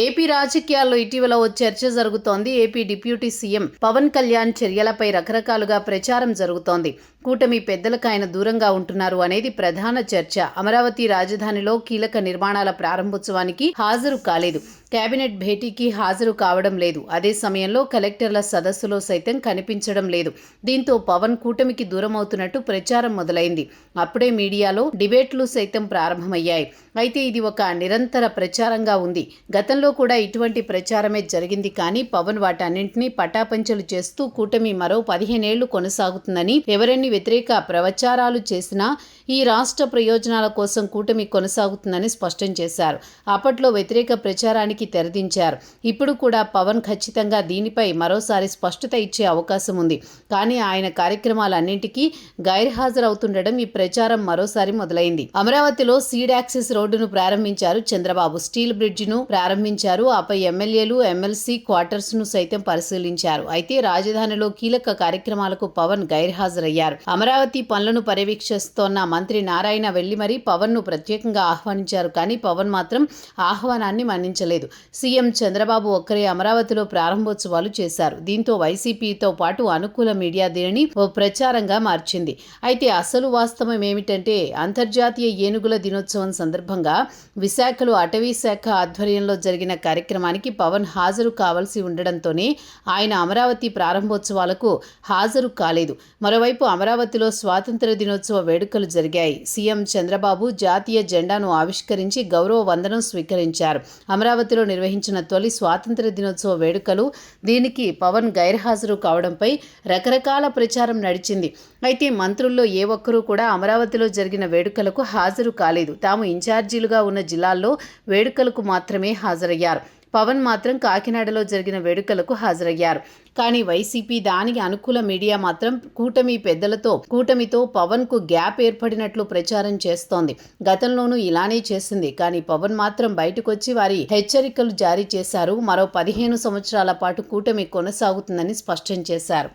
AP రాజకీయాల్లో ఇటీవల ఓ చర్చ జరుగుతోంది. AP deputy CM Pawan Kalyan చర్యలపై రకరకాలుగా ప్రచారం జరుగుతోంది. కూటమి పెద్దలకు ఆయన దూరంగా ఉంటున్నారు అనేది ప్రధాన చర్చ. అమరావతి రాజధానిలో కీలక నిర్మాణాల ప్రారంభోత్సవానికి హాజరు కాలేదు. కేబినెట్ భేటీకి హాజరు కావడం లేదు. అదే సమయంలో కలెక్టర్ల సదస్సులో సైతం కనిపించడం లేదు. దీంతో పవన్ కూటమికి దూరమవుతున్నట్టు ప్రచారం మొదలైంది. అప్పుడే మీడియాలో డిబేట్లు సైతం ప్రారంభమయ్యాయి. అయితే ఇది ఒక నిరంతర ప్రచారంగా ఉంది. గతంలో కూడా ఇటువంటి ప్రచారమే జరిగింది. కానీ పవన్ వాటన్నింటినీ పటాపంచలు చేస్తూ కూటమి మరో 15 ఏళ్లు కొనసాగుతుందని, ఎవరెన్ని వ్యతిరేక ప్రచారాలు చేసినా ఈ రాష్ట్ర ప్రయోజనాల కోసం కూటమి కొనసాగుతుందని స్పష్టం చేశారు. అప్పట్లో వ్యతిరేక ప్రచారానికి తెరదించారు. ఇప్పుడు కూడా పవన్ ఖచ్చితంగా దీనిపై మరోసారి స్పష్టత ఇచ్చే అవకాశం ఉంది. కానీ ఆయన కార్యక్రమాలన్నింటికీ గైర్హాజరవుతుండడం ఈ ప్రచారం మరోసారి మొదలైంది. అమరావతిలో సీడ్ యాక్సెస్ రోడ్డును ప్రారంభించారు చంద్రబాబు. స్టీల్ బ్రిడ్జిను ప్రారంభించారు. ఆపై ఎమ్మెల్యేలు, ఎమ్మెల్సీ క్వార్టర్స్ ను సైతం పరిశీలించారు. అయితే రాజధానిలో కీలక కార్యక్రమాలకు పవన్ గైర్హాజరయ్యారు. అమరావతి పనులను పర్యవేక్షిస్తోన్న మంత్రి నారాయణ వెళ్లి మరీ పవన్ ను ప్రత్యేకంగా ఆహ్వానించారు. కానీ పవన్ మాత్రం ఆహ్వానాన్ని మన్నించలేదు. సీఎం చంద్రబాబు ఒక్కరే అమరావతిలో ప్రారంభోత్సవాలు చేశారు. దీంతో వైసీపీతో పాటు అనుకూల మీడియా దీనిని ఓ ప్రచారంగా మార్చింది. అయితే అసలు వాస్తవం ఏమిటంటే, అంతర్జాతీయ ఏనుగుల దినోత్సవం సందర్భంగా విశాఖలో అటవీ శాఖ ఆధ్వర్యంలో జరిగిన కార్యక్రమానికి పవన్ హాజరు కావాల్సి ఉండడంతోనే ఆయన అమరావతి ప్రారంభోత్సవాలకు హాజరు కాలేదు. మరోవైపు అమరావతిలో స్వాతంత్ర దినోత్సవ వేడుకలు జరిగాయి. సీఎం చంద్రబాబు జాతీయ జెండాను ఆవిష్కరించి గౌరవ వందనం స్వీకరించారు. అమరావతిలో నిర్వహించిన తొలి స్వాతంత్ర దినోత్సవ వేడుకలు. దీనికి పవన్ గైర్హాజరు కావడంపై రకరకాల ప్రచారం నడిచింది. అయితే మంత్రుల్లో ఏ ఒక్కరూ కూడా అమరావతిలో జరిగిన వేడుకలకు హాజరు కాలేదు. తాము ఇన్ఛార్జీలుగా ఉన్న జిల్లాల్లో వేడుకలకు మాత్రమే హాజరయ్యారు. పవన్ మాత్రం కాకినాడలో జరిగిన వేడుకలకు హాజరయ్యారు. కానీ వైసీపీ, దానికి అనుకూల మీడియా మాత్రం కూటమితో పవన్ కు గ్యాప్ ఏర్పడినట్లు ప్రచారం చేస్తోంది. గతంలోనూ ఇలానే చేసింది. కానీ పవన్ మాత్రం బయటకొచ్చి వారి హెచ్చరికలు జారీ చేశారు. మరో 15 సంవత్సరాల పాటు కూటమి కొనసాగుతుందని స్పష్టం చేశారు.